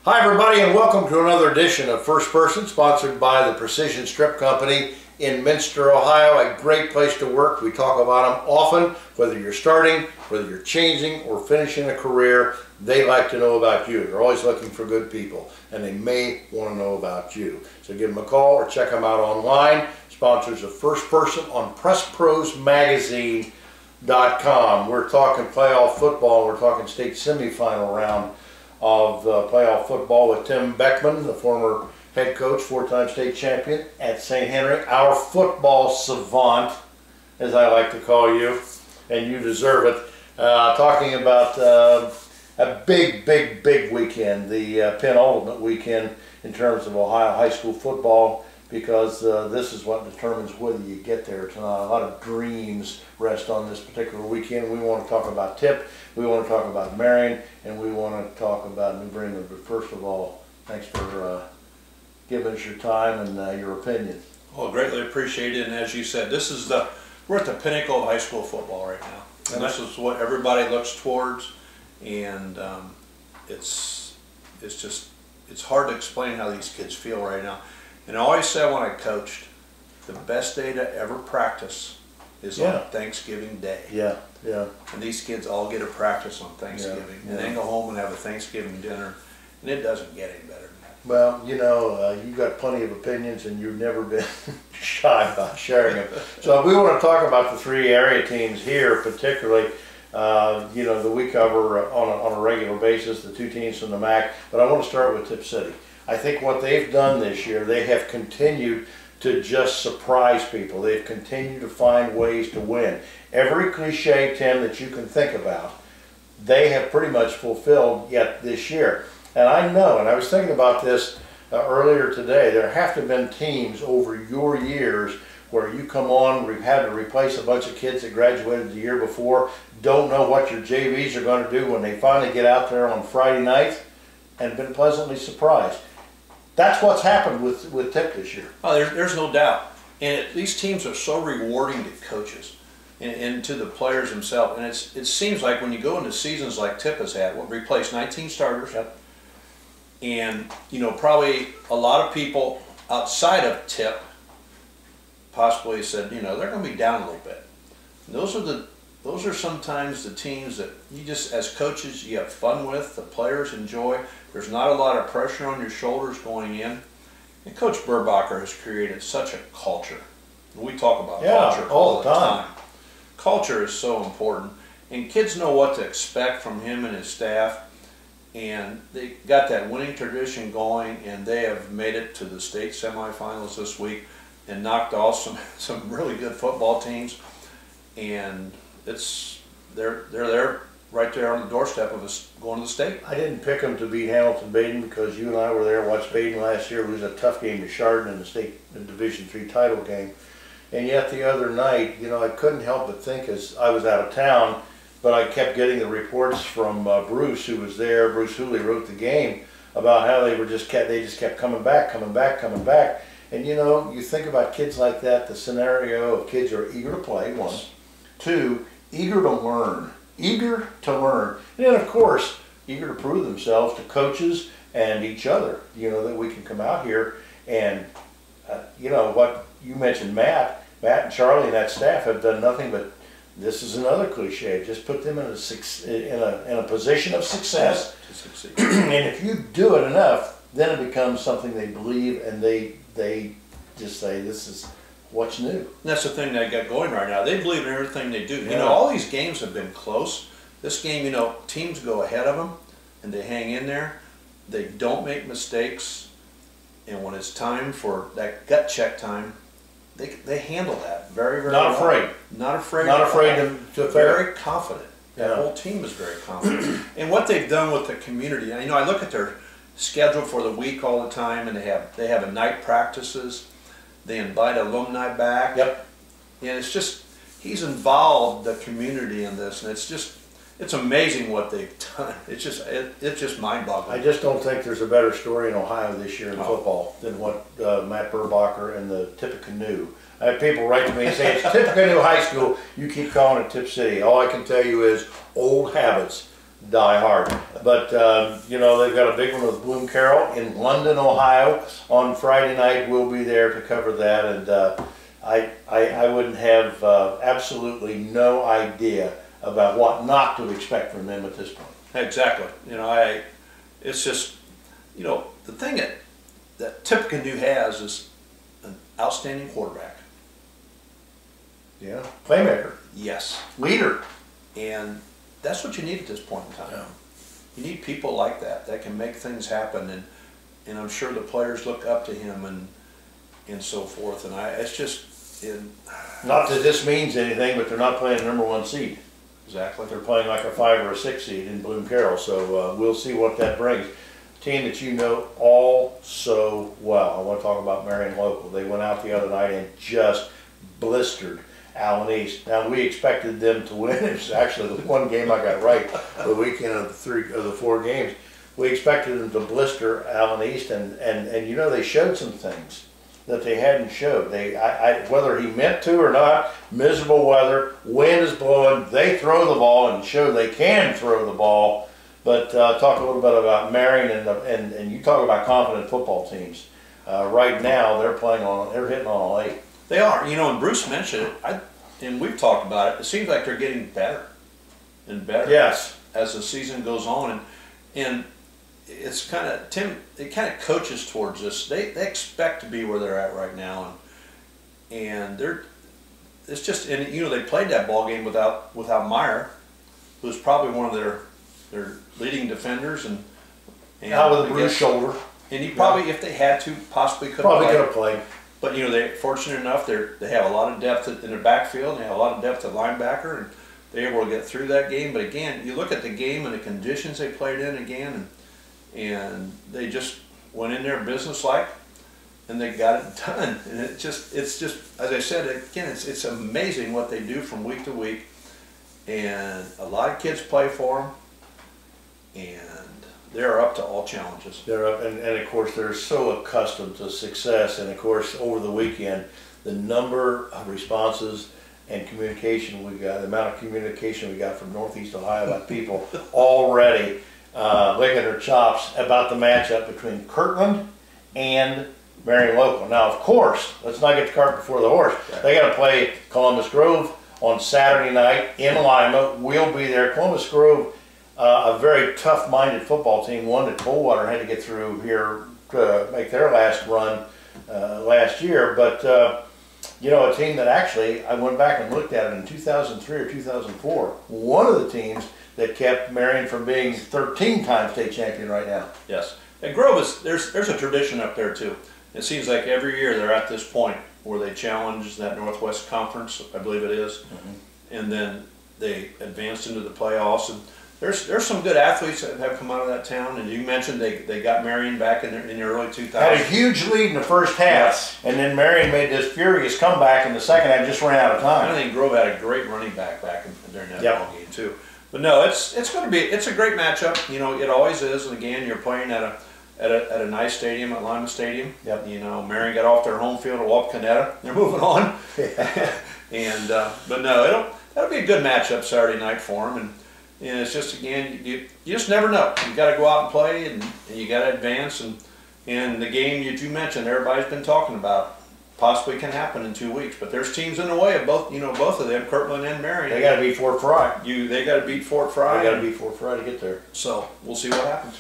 Hi everybody, and welcome to another edition of First Person, sponsored by the Precision Strip Company in Minster, Ohio. A great place to work. We talk about them often. Whether you're starting, whether you're changing or finishing a career, they like to know about you. They're always looking for good people, and they may want to know about you. So give them a call or check them out online. Sponsors of First Person on PressProsMagazine.com. We're talking playoff football. We're talking state semifinal round of playoff football with Tim Boeckman, the former head coach, four-time state champion at St. Henry, our football savant, as I like to call you, and you deserve it. Talking about a big weekend, the penultimate weekend in terms of Ohio high school football, because this is what determines whether you get there tonight. A lot of dreams rest on this particular weekend. We want to talk about Tip, we want to talk about Marion, and we want to talk about New Bremen. But first of all, thanks for giving us your time and your opinion. Well, greatly appreciated. And as you said, we're at the pinnacle of high school football right now, and this is what everybody looks towards. And it's hard to explain how these kids feel right now. And I always said when I coached, the best day to ever practice is on Thanksgiving Day. Yeah. And these kids all get a practice on Thanksgiving, and then go home and have a Thanksgiving dinner, and it doesn't get any better than that. Well, you know, you've got plenty of opinions, and you've never been shy about sharing them. So we want to talk about the three area teams here, particularly. You know, that we cover on a regular basis, the two teams from the MAC. But I want to start with Tip City. I think what they've done this year, they have continued to just surprise people. They've continued to find ways to win. Every cliche, Tim, that you can think about, they have pretty much fulfilled yet this year. And I know, and I was thinking about this earlier today, there have to have been teams over your years where you come on, we've had to replace a bunch of kids that graduated the year before, don't know what your JVs are going to do when they finally get out there on Friday night, and been pleasantly surprised. That's what's happened with Tip this year. Oh, there's no doubt. And these teams are so rewarding to coaches and to the players themselves. And it seems like when you go into seasons like Tip has had, replaced 19 starters. Yep. And, you know, probably a lot of people outside of Tip possibly said, you know, they're going to be down a little bit. And those are sometimes the teams that you just, as coaches, you have fun with, the players enjoy. There's not a lot of pressure on your shoulders going in. And Coach Burbacher has created such a culture. We talk about culture all the time. Culture is so important. And kids know what to expect from him and his staff. And they got that winning tradition going, and they have made it to the state semifinals this week and knocked off some really good football teams. And they're there, right there on the doorstep of us going to the state. I didn't pick them to beat Hamilton-Baden because you and I were there, watched Baden last year lose a tough game to Chardon in the state Division III title game. And yet the other night, you know, I couldn't help but think, as I was out of town, but I kept getting the reports from Bruce, who was there. Bruce Hooley wrote the game about how they just kept coming back. And you know, you think about kids like that, the scenario of kids who are eager to play, one. Two, eager to learn. Eager to learn. And then, of course, eager to prove themselves to coaches and each other. You know, that we can come out here and, you know, what you mentioned, Matt and Charlie and that staff have done nothing but, this is another cliche, just put them in a position of success. To succeed. And if you do it enough, then it becomes something they believe, and they just say, this is what's new. And that's the thing they got going right now. They believe in everything they do. You know, all these games have been close. This game, you know, teams go ahead of them, and they hang in there. They don't make mistakes. And when it's time for that gut check time, they handle that very well. Not afraid. Not afraid. Not afraid to very confident. That whole team is very confident. And what they've done with the community, you know, I look at their schedule for the week all the time, and they have a night practices. They invite alumni back. Yep. And it's just, he's involved the community in this, and it's amazing what they've done. It's just mind-boggling. I just don't think there's a better story in Ohio this year in football than what Matt Burbacher and the Tippecanoe. I have people write to me and say, it's Tippecanoe High School, you keep calling it Tip City. All I can tell you is old habits die hard. But, you know, they've got a big one with Bloom Carroll in London, Ohio on Friday night. We'll be there to cover that. And I wouldn't have absolutely no idea about what not to expect from them at this point. Exactly. You know, it's just, you know, the thing that Tippecanoe has is an outstanding quarterback. Yeah. Playmaker. Yes. Leader. And that's what you need at this point in time. Yeah. You need people like that can make things happen, and I'm sure the players look up to him and so forth. And it's just not that this means anything, but they're not playing the #1 seed. Exactly. They're playing like a 5 or a 6 seed in Bloom Carroll, so we'll see what that brings. Team that you know all so well. I want to talk about Marion Local. They went out the other night and just blistered ANALYST. Now we expected them to win. It's actually the one game I got right the weekend of the 4 games. We expected them to blister ANALYST, and you know, they showed some things that they hadn't showed. Whether he meant to or not, miserable weather, wind is blowing, they throw the ball and show they can throw the ball. But talk a little bit about Marion and you talk about confident football teams. Right now they're hitting on a late. They are, you know, and Bruce mentioned it, and we've talked about it. It seems like they're getting better and better. Yes. As the season goes on, and it's kind of it kind of coaches towards this. They expect to be where they're at right now, and it's just, and you know, they played that ball game without Meyer, who's probably one of their leading defenders, and out with a bruised shoulder. And he probably, if they had to, possibly could have played. But you know, they're fortunate enough. They have a lot of depth in their backfield. And they have a lot of depth at linebacker, and they're able to get through that game. But again, you look at the game and the conditions they played in again, and they just went in there businesslike, and they got it done. And it's just as I said again, it's amazing what they do from week to week, and a lot of kids play for them, and they're up to all challenges. They're up, and of course they're so accustomed to success. And of course, over the weekend, the number of responses and communication we got, the amount of communication we got from Northeast Ohio by people already licking their chops about the matchup between Kirtland and Marion Local. Now, of course, let's not get the cart before the horse. Right. They got to play Columbus Grove on Saturday night in Lima. We'll be there. Columbus Grove, a very tough-minded football team, one that Coldwater had to get through here to make their last run last year. But, you know, a team that actually, I went back and looked at it in 2003 or 2004, one of the teams that kept Marion from being 13-time state champion right now. Yes. And Grove there's a tradition up there, too. It seems like every year they're at this point where they challenge that Northwest Conference, I believe it is, and then they advanced into the playoffs. And there's some good athletes that have come out of that town, and you mentioned they got Marion back in the early 2000s. Had a huge lead in the first half, and then Marion made this furious comeback in the second half, just ran out of time. I think Grove had a great running back during that ball game too. But no, it's a great matchup. You know, it always is. And again, you're playing at a nice stadium, at Lima Stadium. Yep. You know, Marion got off their home field at Wapakoneta. They're moving on. And but no, that'll be a good matchup Saturday night for them. And it's just, again, you just never know. You got to go out and play, and you got to advance. And the game that you mentioned, everybody's been talking about, possibly can happen in 2 weeks. But there's teams in the way of both of them, Kirtland and Marion. They got to beat Fort Fry. They got to beat Fort Fry. They got to beat Fort Fry to get there. So we'll see what happens.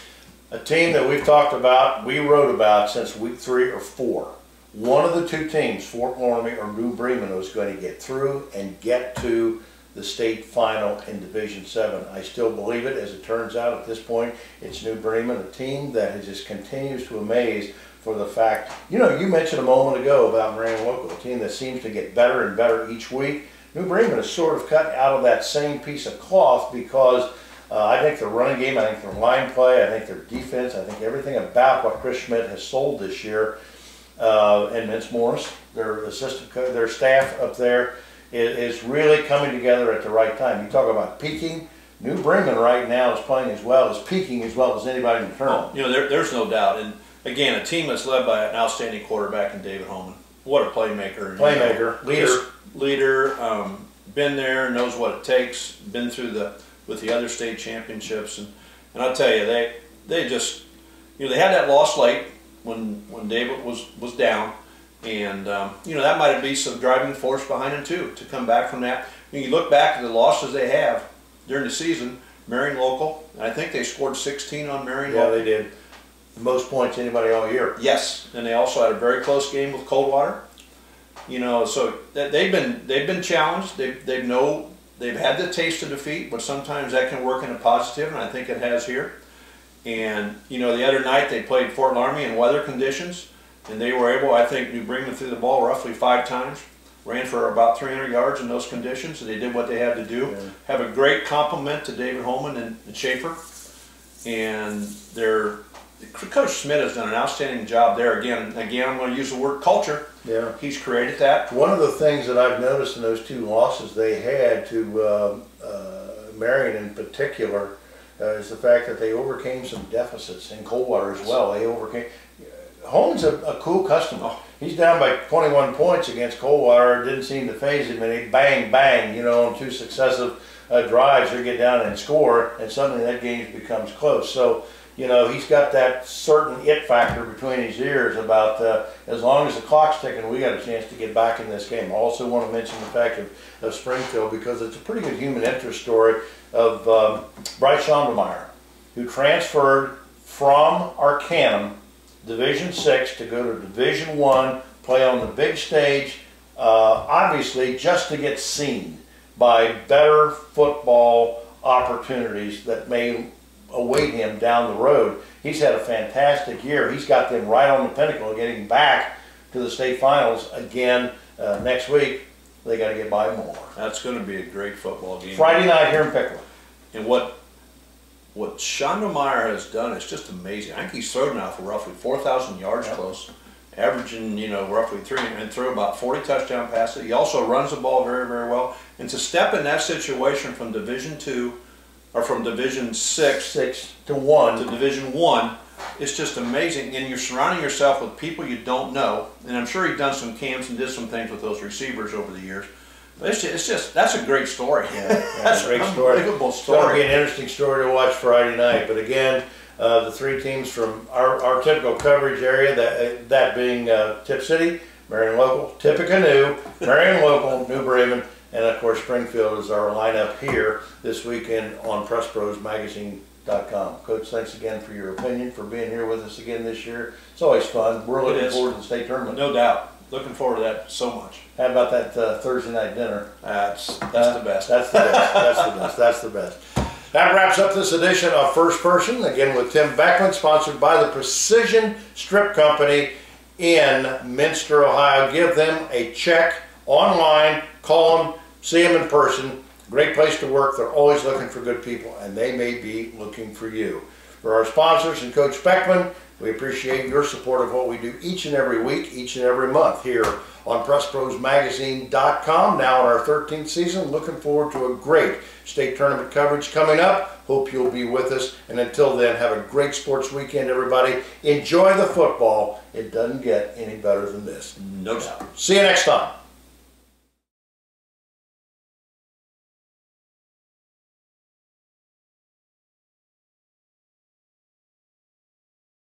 A team that we've talked about, we wrote about since week 3 or 4. One of the two teams, Fort Laramie or New Bremen, was going to get through and get to the state final in Division 7. I still believe it. As it turns out at this point, it's New Bremen, a team that just continues to amaze for the fact, you know, you mentioned a moment ago about Marion Local, a team that seems to get better and better each week. New Bremen is sort of cut out of that same piece of cloth because I think their running game, I think their line play, I think their defense, I think everything about what Chris Schmidt has sold this year, and Vince Morris, their assistant coach, their staff up there, is really coming together at the right time. You talk about peaking. New Bremen right now is playing as well as peaking as well as anybody in the tournament. You know, there's no doubt. And again, a team that's led by an outstanding quarterback in David Holman. What a playmaker! Playmaker, leader, leader. Been there, knows what it takes. Been through the with the other state championships. And I'll tell you, they just, you know, they had that loss late when David was down, and you know, that might be some driving force behind them too, to come back from that. When you look back at the losses they have during the season, Marion Local, and I think they scored 16 on Marion Local. Yeah, they did. The most points anybody all year. Yes, and they also had a very close game with Coldwater. You know, so they've been challenged. They've had the taste of defeat, but sometimes that can work in a positive, and I think it has here. And you know, the other night they played Fort Laramie in weather conditions, and they were able, I think, to bring them through the ball roughly 5 times. Ran for about 300 yards in those conditions, and they did what they had to do. Yeah. Have a great compliment to David Holman and Schaefer, and Coach Smith has done an outstanding job there. Again, I'm going to use the word culture. Yeah, he's created that. One of the things that I've noticed in those 2 losses they had to Marion in particular is the fact that they overcame some deficits in Coldwater as well. They overcame. Holman's a cool customer. He's down by 21 points against Coldwater. It didn't seem to faze him, and he bang, you know, on 2 successive drives, they get down and score, and suddenly that game becomes close. So, you know, he's got that certain it factor between his ears about as long as the clock's ticking, we got a chance to get back in this game. I also want to mention the fact of Springfield, because it's a pretty good human interest story of Bryce Schondelmeyer, who transferred from Arcanum, Division 6, to go to Division 1, play on the big stage, obviously just to get seen by better football opportunities that may await him down the road. He's had a fantastic year. He's got them right on the pinnacle of getting back to the state finals again next week. They got to get by more. That's going to be a great football game. Friday night here in Pickle. And what Schondelmeyer has done is just amazing. I think he's thrown now for roughly 4,000 yards close, averaging, you know, roughly 3, and threw about 40 touchdown passes. He also runs the ball very, very well. And to step in that situation from Division 2, or from Division 6 to 1 to Division 1, it's just amazing. And you're surrounding yourself with people you don't know. And I'm sure he's done some camps and did some things with those receivers over the years. But it's just that's a great story. Yeah, that's a great story. Unbelievable story. It's going to be an interesting story to watch Friday night. But again, the 3 teams from our typical coverage area, that being Tip City, Marion Local, Tippecanoe, Marion Local, New Bremen, and of course Springfield is our lineup here this weekend on PressProsMagazine.com. Coach, thanks again for your opinion, for being here with us again this year. It's always fun. We're looking forward to the state tournament. No doubt. Looking forward to that so much. How about that Thursday night dinner? That's the best. That's the best. That's the best. That's the best. That wraps up this edition of First Person, again with Tim Boeckman, sponsored by the Precision Strip Company in Minster, Ohio. Give them a check online, call them, see them in person. Great place to work. They're always looking for good people, and they may be looking for you. For our sponsors and Coach Boeckman, we appreciate your support of what we do each and every week, each and every month here on PressProsMagazine.com. Now in our 13th season, looking forward to a great state tournament coverage coming up. Hope you'll be with us. And until then, have a great sports weekend, everybody. Enjoy the football. It doesn't get any better than this. No doubt. See you next time.